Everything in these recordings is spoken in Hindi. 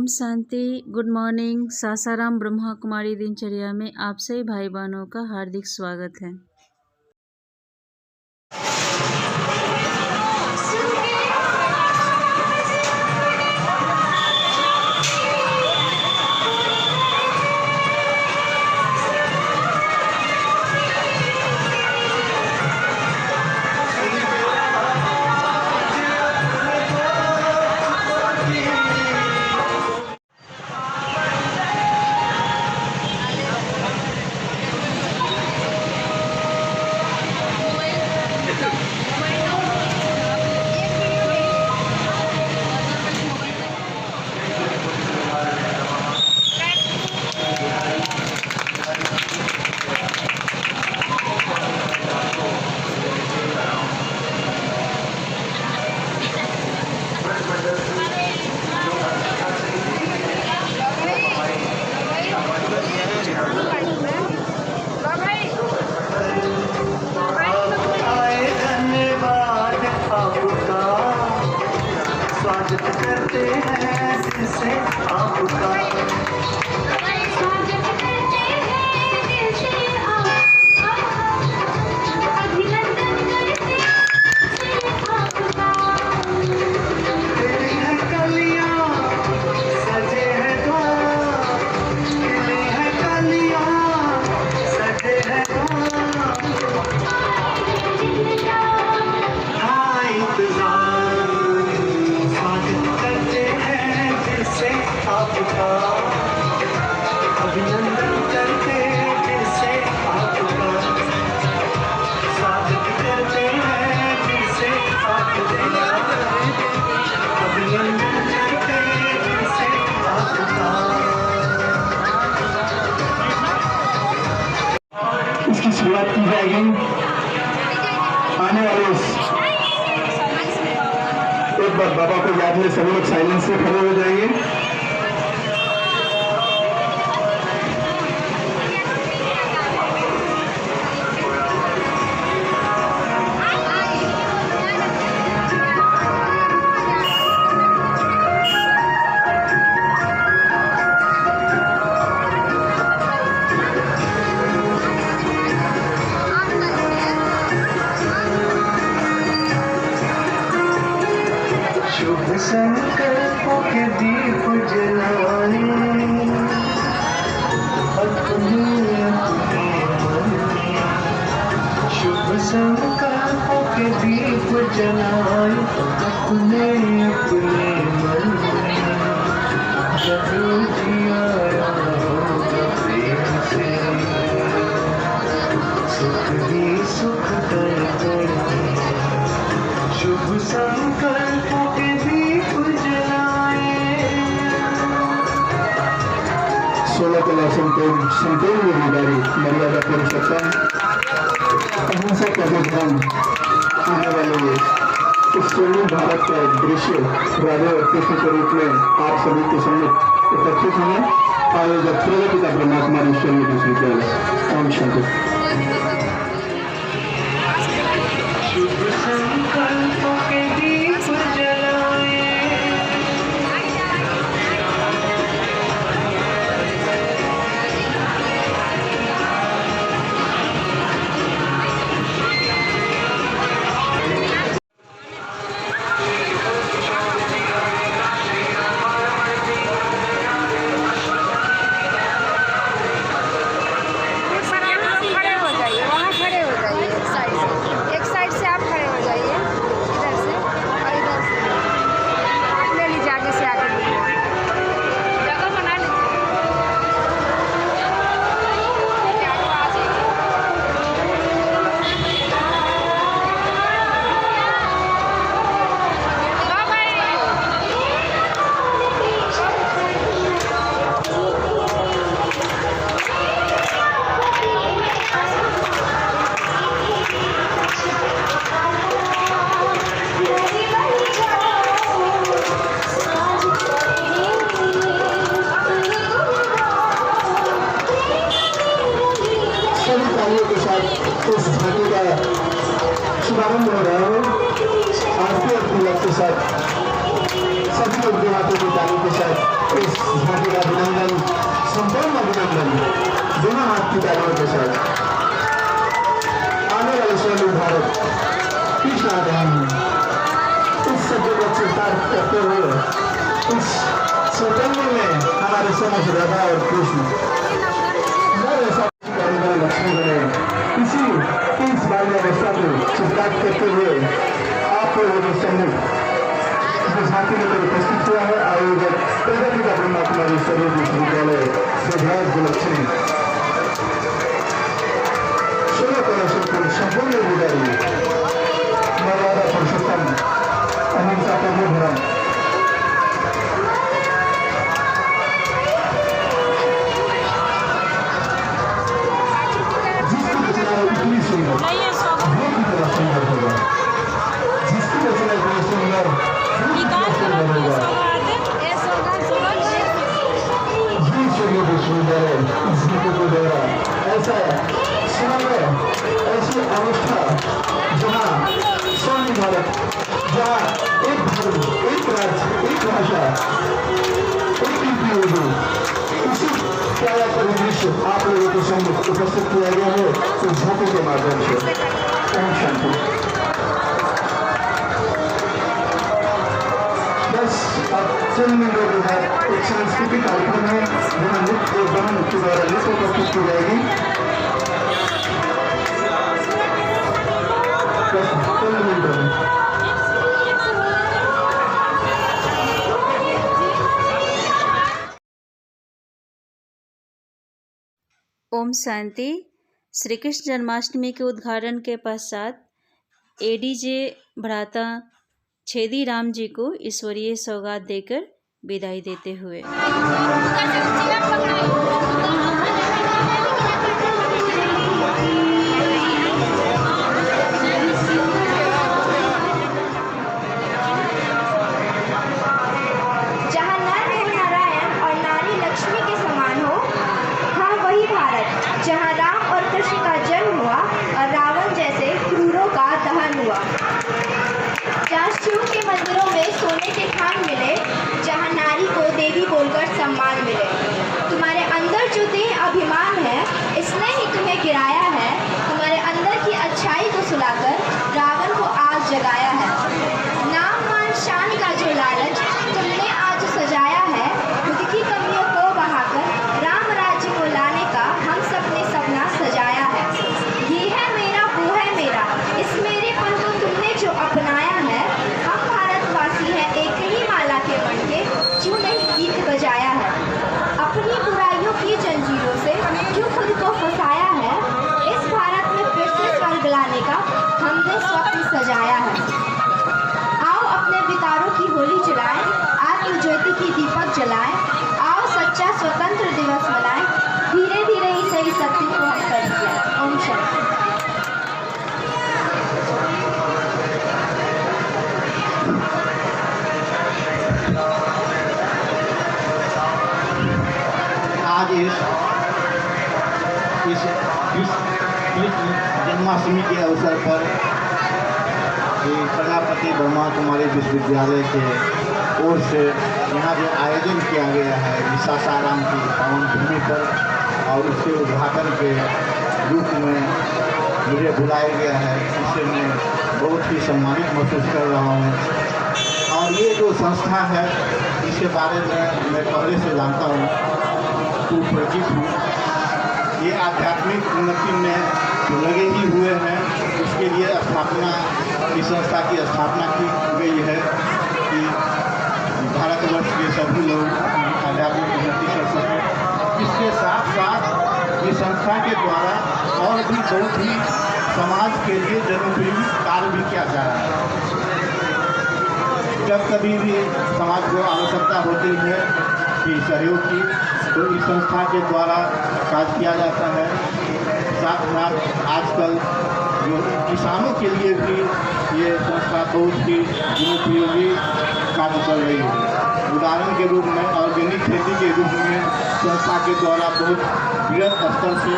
शांति। Good morning. सासाराम ब्रह्मा कुमारी दिनचर्या में आप सभी भाई बहनों का हार्दिक स्वागत है। स्वागत करते हैं दिल से आपका। स्वागत करते हैं दिल से आपका। अभिनंदन करते हैं आपका। तेरी है कलियां सजे हैं द्वार, खिली है कलियां सजे हैं द्वार। हाँ इंतजार आपका, अभिनंदन करते दिल से आपका। स्वागत करते हैं दिल से आपका। अभिनंदन करते दिल से आपका। इसकी शुरुआत की जाएगी आने वाले एक बार बाबा को याद में सभी लोग साइलेंस से खड़े हो जाएंगे। शुभ संकल्पों के दीप जलाए अपने अपने मन में। शुभ संकल्पों के दीप जलाए अपने अपने मन में। जब जियारा होगा प्रेम से, सुख ही सुख कर कर। शुभ संकल्पों के दीप जलाए। 16 कला संपूर्ण जिम्मेदारी मर्यादा पुरुषोत्तम अहिंसा का विधान आने वाले इस स्वर्णिम भारत का दृश्य राधे और कृष्ण के रूप में आप सभी के सम्मुख एकत्रित हुए। आयोजक प्रगति का ब्रह्मा कुमारी ईश्वरीय विश्वविद्यालय। ओम शांति। शुभ संकल्पों के दीप जलाए। इस झांकी का शुभारंभ हो रहा है। आरती और तिलक के साथ सभी लोग देवातों की ताली के साथ इस दोनों हाथ की तालियों के साथ आने वाले स्वर्ण भारत पीछे आ रहे हैं। इस सब्जेक्ट को स्वीकार करते हुए इस स्वतंत्र में हमारे समझ राधा और कृष्ण लक्ष्मी बने इसी इस बाल अवस्था को स्वीकार करते हुए आप लोगों के सम्मुख जो झांकी में उपस्थित हुआ है आयोजक प्रगति का ब्रह्मा कुमारी सर्व विश्वविद्यालय विधायक विलक्षणी सोलह कलाशंकर संपूर्ण अधिकारी मर्यादा पुरुषोत्तम अहिंसा का धर्म इतनी सुंदर वो भी बड़ा सुंदर होगा जिसकी रचना इतनी सुंदर विश्वविद्यालय इसके द्वारा ऐसा समय ऐसी अवस्था जहाँ स्वर्ण भारत जहाँ एक धर्म एक राज्य एक भाषा एक लिपि उर्दू उसी प्यारा परिदृश्य आप लोगों के सम्मुख उपस्थित किया गया है तो झांकी के माध्यम से ओम शांति। बस अब चंद मिनटों के बाद एक सांस्कृतिक कार्यक्रम है जहाँ नृत्य गान के द्वारा नृत्य प्रस्तुत की जाएगी। बस चंद मिनटों में ओम शांति। श्री कृष्ण जन्माष्टमी के उद्घाटन के पश्चात एडीजे भ्राता छेदी राम जी को ईश्वरीय सौगात देकर विदाई देते हुए जहाँ नर है नारायण और नारी लक्ष्मी के समान हो, हाँ वही भारत जहाँ राम और कृष्ण का जन्म हुआ और रावण जैसे क्रूरों का दहन हुआ। जहाँ शिव के मंदिरों में सोने के खान मिले, जहाँ नारी को देवी बोलकर सम्मान मिले। तुम्हारे अंदर जो देह अभिमान है इसने ही तुम्हें गिराया है। तुम्हारे अंदर की अच्छाई को सुलाकर रावण को आज जगाया है। नाम मान शान का जो लालच तुमने आज सजाया है, खुद की कमियों को बहाकर राम राज्य को लाने का हम सबने सपना सजाया है। ये है मेरा वो है मेरा, इस मेरेपन को तुमने जो अपनाया है। हम भारतवासी हैं एक ही माला के बनके, क्यों नहीं गीत बजाया है। अपनी बुराइयों की जंजीरों से क्यों खुद को फंसाया है। इस भारत में फिर से स्वर्ग लाने का हमने स्वप्न सजाया है। आओ अपने विकारों की होली जलाएं, आत्म ज्योति की दीपक जलाएं। आओ सच्चा स्वतंत्र दिवस मनाएं, धीरे धीरे ही सही सत्य को हम करेंगे। ओम शांति। आज इस जन्माष्टमी के अवसर पर प्रजापति ब्रह्मा कुमारी विश्वविद्यालय के ओर से यहाँ जो आयोजन किया गया है सासाराम की पावन भूमि पर और उसके उद्घाटन के रूप में मुझे बुलाया गया है, इससे मैं बहुत ही सम्मानित महसूस कर रहा हूँ। और ये जो संस्था है इसके बारे में मैं पहले से जानता हूँ, सुपरिचित हूँ। ये आध्यात्मिक उन्नति में लगे ही हुए हैं। उसके लिए स्थापना इस संस्था की स्थापना की गई है कि भारतवर्ष के सभी लोग आध्यात्मिक उन्नति कर सकें। इसके साथ साथ इस संस्था के द्वारा और भी बहुत ही समाज के लिए जनोपयोगी कार्य भी किया जा रहा है। जब कभी भी समाज को आवश्यकता होती है कि सहयोग की, तो इस संस्था के द्वारा कार्य किया जाता है। साथ साथ आजकल जो किसानों के लिए भी ये संस्था बहुत ही जनोपयोगी कार्य कर रही है। उदाहरण के रूप में ऑर्गेनिक खेती के रूप में संस्था के द्वारा बहुत बृहद स्तर से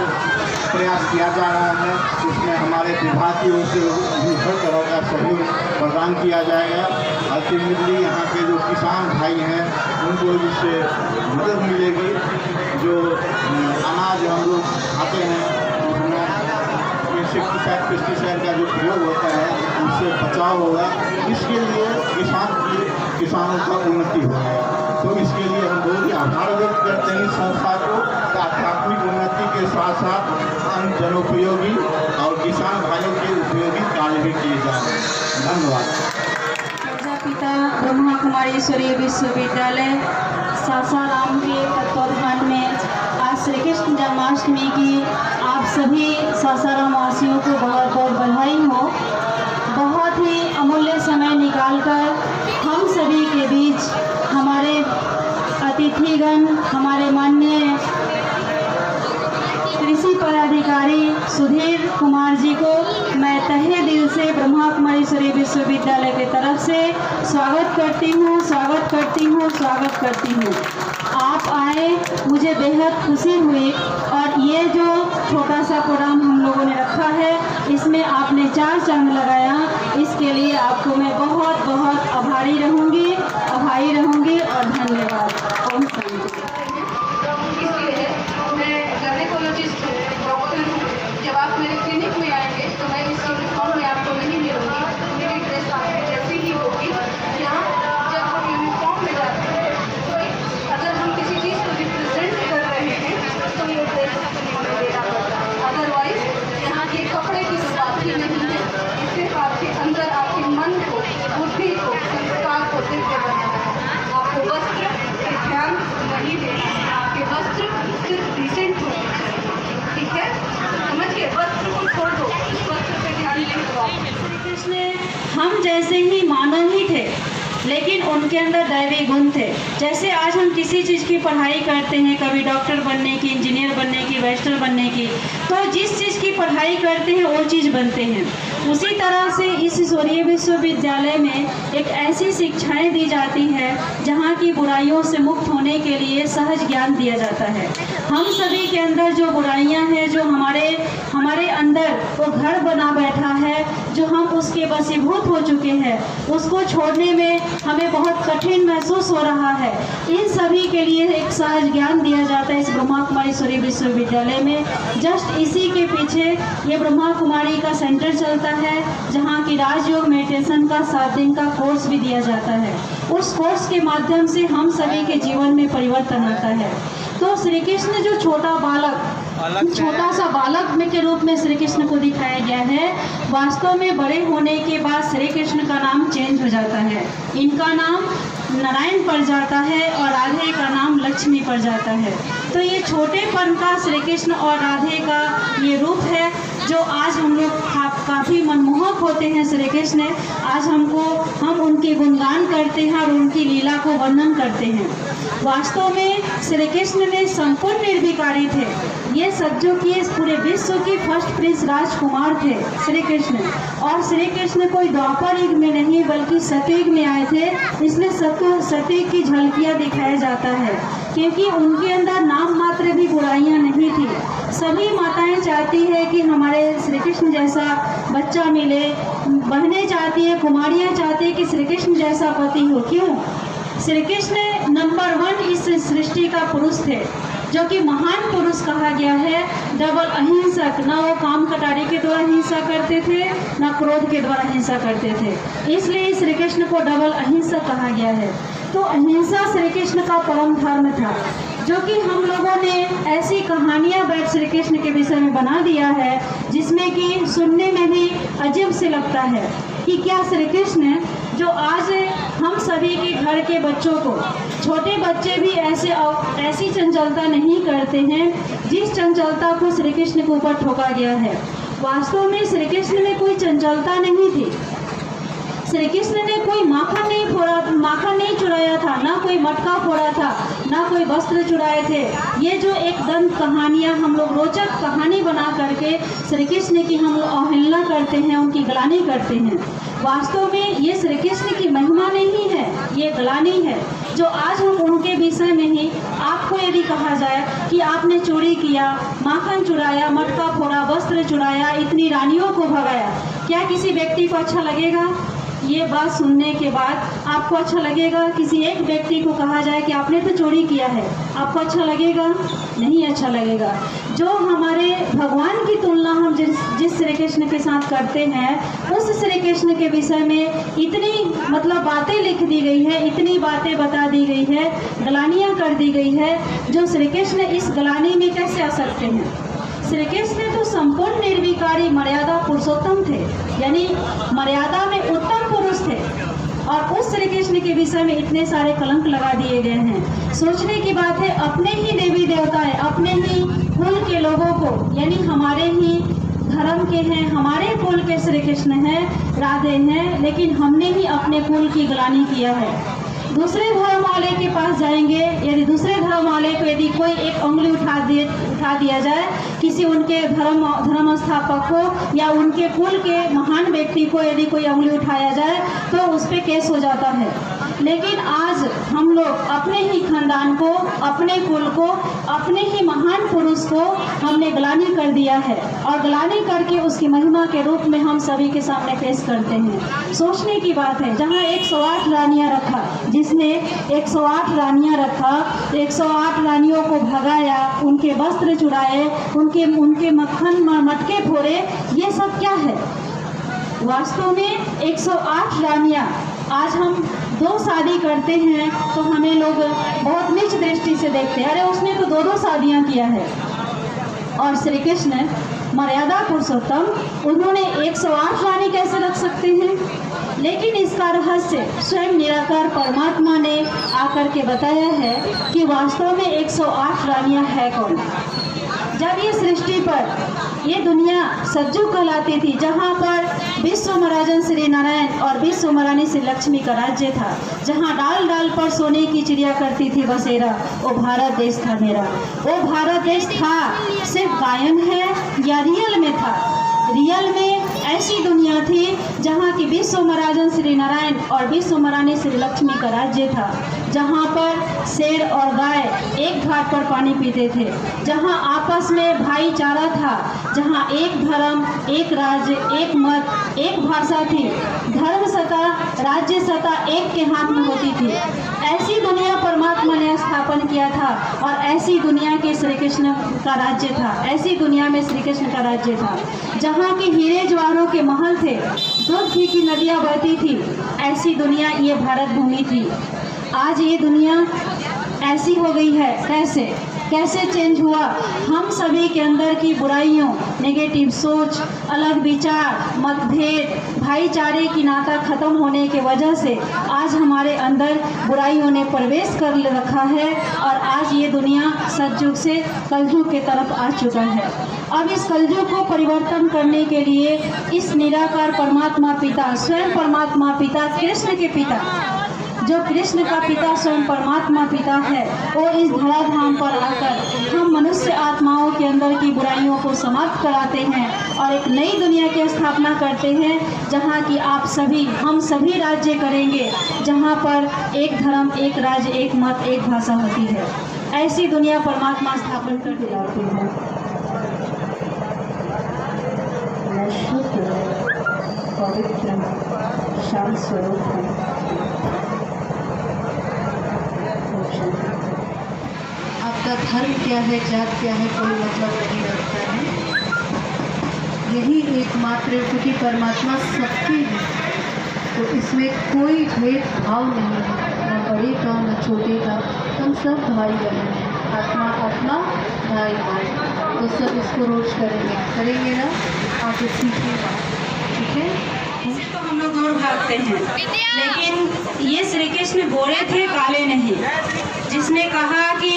प्रयास किया जा रहा है। इसमें हमारे विभाग की ओर से हर तरह का सहयोग प्रदान किया जाएगा। अल्टीमेटली यहाँ के जो किसान भाई हैं उनको इससे मदद मिलेगी। जो अनाज हम लोग खाते हैं उसमें इंसेक्टिसाइड पेस्टिसाइड का जो प्रयोग होता है उससे बचाव होगा। इसके लिए किसानों का उन्नति होगा। तो इसके लिए हम बहुत ही आभार व्यक्त करते हैं इस संस्था को। आध्यात्मिक उन्नति के साथ साथ अन्य जनोपयोगी और किसान भाइयों के उपयोगी कार्य भी किए जा रहे हैं। धन्यवाद। प्रजापिता ब्रह्मा कुमारी ईश्वरीय विश्वविद्यालय सासाराम के तत्वाधान में आज श्री कृष्ण जन्माष्टमी की आप सभी सासाराम वासियों को बहुत बहुत बधाई हो। बहुत ही अमूल्य समय निकालकर हम सभी के बीच हमारे अतिथिगण, हमारे माननीय कृषि पदाधिकारी सुधीर कुमार जी को मैं तहे दिल से ब्रह्मा कुमारी ईश्वरीय विश्वविद्यालय की तरफ से स्वागत करती हूँ। आप आए, मुझे बेहद खुशी हुई और ये जो छोटा सा प्रोग्राम हम लोगों ने रखा है इसमें आपने 4 चांद लगाया, इसके लिए आपको मैं बहुत बहुत आभारी रहूँगी और धन्यवाद। ओम शांति। मैं गायनेकोलॉजिस्ट डॉक्टर हूँ। जब आप मेरे क्लिनिक में आएंगे तो मैं इस यूनिफॉर्म में आपको नहीं मिलूंगी, मेरी ड्रेस आपकी जैसी ही होगी। यहाँ जब हम यूनिफॉर्म में जाते हैं तो अगर हम किसी चीज़ को रिप्रेजेंट कर रहे हैं तो ये ड्रेस हमें देना पड़ता है। अदरवाइज यहाँ के कपड़े की तो बात ही नहीं है। इससे आपके अंदर आपके मन को, बुद्धि को, संस्कार को दिव्य बनाना है। आपको वस्त्र पे ध्यान नहीं देना है। आपके वस्त्र सिर्फ डिसेंट होने चाहिए, ठीक है? समझ के वस्त्र को छोड़ दो, उस वस्त्र पे ध्यान नहीं दो। श्री कृष्ण हम जैसे ही मानव ही थे लेकिन उनके अंदर दैवी गुण थे। जैसे आज हम किसी चीज़ की पढ़ाई करते हैं, कभी डॉक्टर बनने की, इंजीनियर बनने की, वेस्टर बनने की, तो जिस चीज़ की पढ़ाई करते हैं वो चीज़ बनते हैं। उसी तरह से इस ईश्वरीय विश्वविद्यालय में एक ऐसी शिक्षाएं दी जाती है जहाँ की बुराइयों से मुक्त होने के लिए सहज ज्ञान दिया जाता है। हम सभी के अंदर जो बुराइयां हैं, जो हमारे अंदर वो घर बना बैठा है, जो हम उसके वशीभूत हो चुके हैं, उसको छोड़ने में हमें बहुत कठिन महसूस हो रहा है। इन सभी के लिए एक सहज ज्ञान दिया जाता है इस ब्रह्मा कुमारी ईश्वरीय विश्वविद्यालय में। जस्ट इसी के पीछे ये ब्रह्मा कुमारी का सेंटर चलता है जहाँ की राजयोग मेडिटेशन का 7 दिन का कोर्स भी दिया जाता है। उस कोर्स के माध्यम से हम सभी के जीवन में परिवर्तन आता है। तो श्री कृष्ण जो छोटा सा बालक में के रूप में श्री कृष्ण को दिखाया गया है, वास्तव में बड़े होने के बाद श्री कृष्ण का नाम चेंज हो जाता है। इनका नाम नारायण पड़ जाता है और राधे का नाम लक्ष्मी पड़ जाता है। तो ये छोटेपन का श्री कृष्ण और राधे का ये रूप है जो आज हम लोग काफ़ी मनमोहक होते हैं। श्री कृष्ण आज हम उनके गुणगान करते हैं और उनकी लीला को वर्णन करते हैं। वास्तव में श्री कृष्ण ने संपूर्ण निर्विकारी थे। ये सज्जों की इस पूरे विश्व की फर्स्ट प्रिंस राजकुमार थे श्री कृष्ण। और श्री कृष्ण कोई द्वापर युग में नहीं बल्कि सतयुग में आए थे, इसलिए सतयुग की झलकियाँ दिखाया जाता है क्योंकि उनके अंदर नाम मात्र भी बुराइयां नहीं थी। सभी माताएं चाहती है कि हमारे श्री कृष्ण जैसा बच्चा मिले, बहनें चाहती है, कुमारियां चाहती है कि श्री कृष्ण जैसा पति हो। क्यों? श्री कृष्ण नंबर 1 इस सृष्टि का पुरुष थे, जो कि महान पुरुष कहा गया है। डबल अहिंसक, ना वो काम कटारी के द्वारा हिंसा करते थे, ना क्रोध के द्वारा हिंसा करते थे, इसलिए श्री कृष्ण को डबल अहिंसक कहा गया है। तो अहिंसा श्री कृष्ण का परम धर्म था, जो कि हम लोगों ने ऐसी कहानियाँ बैठ श्री कृष्ण के विषय में बना दिया है जिसमें कि सुनने में भी अजीब से लगता है कि क्या श्री कृष्ण जो आज हम सभी के घर के बच्चों को, छोटे बच्चे भी ऐसी चंचलता नहीं करते हैं जिस चंचलता को श्री कृष्ण के ऊपर ठोका गया है। वास्तव में श्री कृष्ण में कोई चंचलता नहीं थी। श्री कृष्ण ने कोई माखन नहीं चुराया था, ना कोई मटका फोड़ा था, ना कोई वस्त्र चुराए थे। ये जो एक दंत कहानियाँ हम लोग रोचक कहानी बना करके श्री कृष्ण की हम लोग अवहेलना करते हैं, उनकी ग्लानि करते हैं। वास्तव में ये श्री कृष्ण की महिमा नहीं है, ये ग्लानि है। जो आज हम उनके विषय में ही आपको यदि कहा जाए कि आपने चोरी किया, माखन चुराया, मटका फोड़ा, वस्त्र चुराया, इतनी रानियों को भगाया, क्या किसी व्यक्ति को अच्छा लगेगा? ये बात सुनने के बाद आपको अच्छा लगेगा? किसी एक व्यक्ति को कहा जाए कि आपने तो चोरी किया है, आपको अच्छा लगेगा? नहीं अच्छा लगेगा। जो हमारे भगवान की तुलना हम जिस श्री कृष्ण के साथ करते हैं, उस श्री कृष्ण के विषय में इतनी बातें लिख दी गई है, इतनी बातें बता दी गई है, गलानियाँ कर दी गई है, जो श्री कृष्ण इस गलानी में कैसे आ सकते हैं? श्री कृष्ण तो संपूर्ण निर्विकारी मर्यादा पुरुषोत्तम थे, यानी मर्यादा में उत्तम पुरुष थे, और उस श्री कृष्ण के विषय में इतने सारे कलंक लगा दिए गए हैं। सोचने की बात है, अपने ही देवी देवताएं, अपने ही कुल के लोगों को, यानी हमारे ही धर्म के हैं, हमारे कुल के श्री कृष्ण हैं, राधे हैं, लेकिन हमने ही अपने कुल की ग्लानि किया है। दूसरे धर्म वाले के पास जाएंगे, यदि दूसरे धर्म वाले को यदि कोई एक उंगली उठा दिया जाए, किसी उनके धर्म स्थापक को या उनके कुल के महान व्यक्ति को यदि कोई उंगली उठाया जाए तो उस पर केस हो जाता है। लेकिन आज हम लोग अपने ही खानदान को, अपने कुल को, अपने ही महान पुरुष को हमने ग्लानि कर दिया है, और ग्लानि करके उसकी महिमा के रूप में हम सभी के सामने पेश करते हैं। सोचने की बात है, जहाँ 108 रानियाँ रखा, जिसने 108 रानियाँ रखा, 108 रानियों को भगाया, उनके वस्त्र चुराए, उनके मक्खन मटके फोड़े, ये सब क्या है? वास्तव में 108 रानियाँ। आज हम 2 शादी करते हैं तो हमें लोग बहुत नीच दृष्टि से देखते हैं, अरे उसने तो 2 शादियाँ किया है। और श्री कृष्ण मर्यादा पुरुषोत्तम, उन्होंने 108 रानी कैसे रख सकते हैं? लेकिन इसका रहस्य स्वयं निराकार परमात्मा ने आकर के बताया है कि वास्तव में 108 रानियाँ है कौन। जब ये सृष्टि पर ये दुनिया सज्जू कहलाती थी, जहाँ पर विश्व महाराजन श्री नारायण और विश्व महारानी श्री लक्ष्मी का राज्य था, जहाँ डाल डाल पर सोने की चिड़िया करती थी बसेरा, वो भारत देश था मेरा। वो भारत देश था, सिर्फ गायन है या रियल में था? रियल में ऐसी दुनिया थी जहाँ की विश्व महाराजन श्री नारायण और विश्व महारानी श्री लक्ष्मी का राज्य था, जहाँ पर शेर और गाय एक घाट पर पानी पीते थे, जहाँ आपस में भाईचारा था, जहाँ एक धर्म, एक राज्य, एक मत, एक भाषा थी, धर्म सत्ता, राज्य सत्ता एक के हाथ में होती थी। ऐसी दुनिया परमात्मा ने स्थापन किया था, और ऐसी दुनिया के श्री कृष्ण का राज्य था, ऐसी दुनिया में श्री कृष्ण का राज्य था, जहाँ के हीरे जवाहरों के महल थे, दूध घी की नदियाँ बहती थी। ऐसी दुनिया ये भारत भूमि थी। आज ये दुनिया ऐसी हो गई है, कैसे चेंज हुआ? हम सभी के अंदर की बुराइयों, नेगेटिव सोच, अलग विचार, मतभेद, भाईचारे की नाता खत्म होने के वजह से आज हमारे अंदर बुराइयों ने प्रवेश कर रखा है, और आज ये दुनिया सतयुग से कलयुग के तरफ आ चुका है। अब इस कलयुग को परिवर्तन करने के लिए इस निराकार परमात्मा पिता, स्वयं परमात्मा पिता, कृष्ण के पिता, जो कृष्ण का पिता स्वयं परमात्मा पिता है, वो इस धराधाम पर आकर हम मनुष्य आत्माओं के अंदर की बुराइयों को समाप्त कराते हैं और एक नई दुनिया की स्थापना करते हैं, जहाँ की आप सभी, हम सभी राज्य करेंगे, जहाँ पर एक धर्म, एक राज्य, एक मत, एक भाषा होती है। ऐसी दुनिया परमात्मा स्थापन कर दिलाते हैं। पवित्र शांत स्वरूप है। आपका धर्म क्या है, जात क्या है, कोई मतलब नहीं रखता है। यही एकमात्र, क्योंकि परमात्मा सबकी है, तो इसमें कोई भेदभाव नहीं है, न बड़े का न छोटे का, हम सब भाई बहन हैं, आत्मा आत्मा, भाई भाई। तो सब इसको रोज करेंगे ना, आगे सीखेगा, ठीक है। तो हम लोग दूर भागते हैं, लेकिन ये श्री कृष्ण गोरे थे, काले नहीं। जिसने कहा कि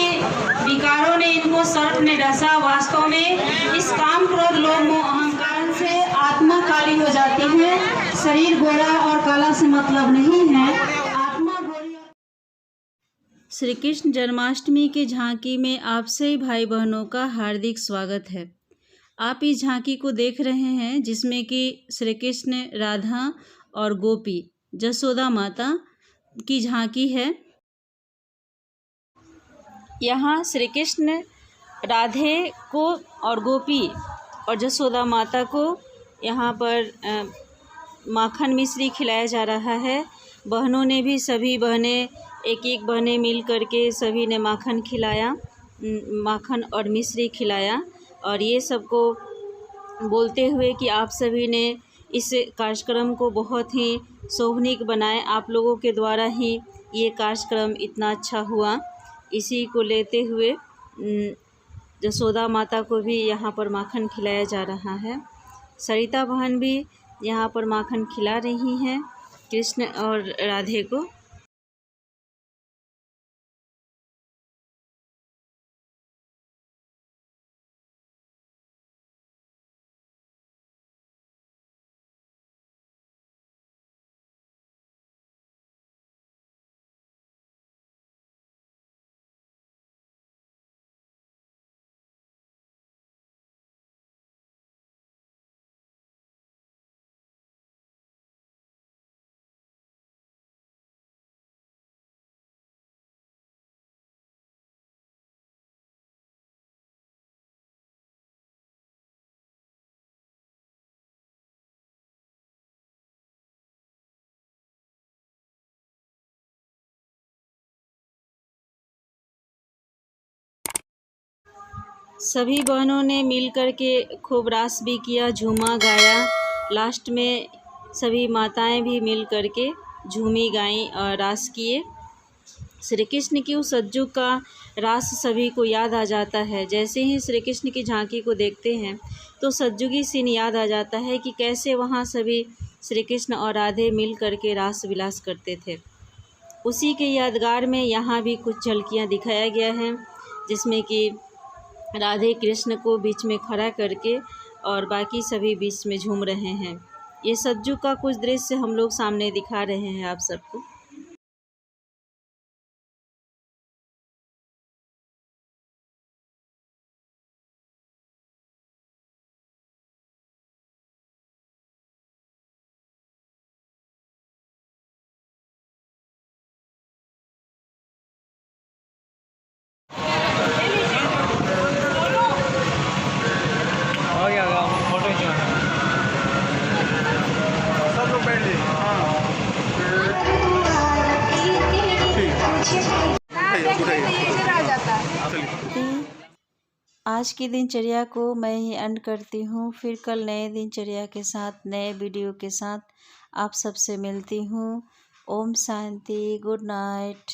विकारों ने इनको सर्प ने डसा, वास्तव में इस काम, क्रोध, लोभ, मोह, अहंकार से आत्मा काली हो जाती है। शरीर गोरा और काला से मतलब नहीं है, आत्मा गोरी। श्री कृष्ण जन्माष्टमी की झांकी में आप सभी भाई बहनों का हार्दिक स्वागत है। आप इस झांकी को देख रहे हैं, जिसमें कि श्री कृष्ण, राधा और गोपी, जसोदा माता की झांकी है। यहाँ श्री कृष्ण राधे को और गोपी और जसोदा माता को यहाँ पर माखन मिश्री खिलाया जा रहा है। बहनों ने भी, सभी बहनें एक एक बहनें मिल करके सभी ने माखन खिलाया, माखन और मिश्री खिलाया। और ये सबको बोलते हुए कि आप सभी ने इस कार्यक्रम को बहुत ही शोभनीय बनाए, आप लोगों के द्वारा ही ये कार्यक्रम इतना अच्छा हुआ। इसी को लेते हुए जसोदा माता को भी यहाँ पर माखन खिलाया जा रहा है। सरिता बहन भी यहाँ पर माखन खिला रही हैं कृष्ण और राधे को। सभी बहनों ने मिल कर के खूब रास भी किया, झूमा गाया। लास्ट में सभी माताएं भी मिल कर के झूमी गाई और रास किए। श्री कृष्ण की उस सज्जू का रास सभी को याद आ जाता है। जैसे ही श्री कृष्ण की झांकी को देखते हैं तो सज्जुगी सीन याद आ जाता है कि कैसे वहाँ सभी श्री कृष्ण और राधे मिल कर के रास विलास करते थे। उसी के यादगार में यहाँ भी कुछ झलकियाँ दिखाया गया है, जिसमें कि राधे कृष्ण को बीच में खड़ा करके और बाकी सभी बीच में झूम रहे हैं। ये सज्जू का कुछ दृश्य हम लोग सामने दिखा रहे हैं आप सबको। आज की दिनचर्या को मैं ही एंड करती हूँ। फिर कल नए दिनचर्या के साथ, नए वीडियो के साथ आप सबसे मिलती हूँ। Om Shanti, good night.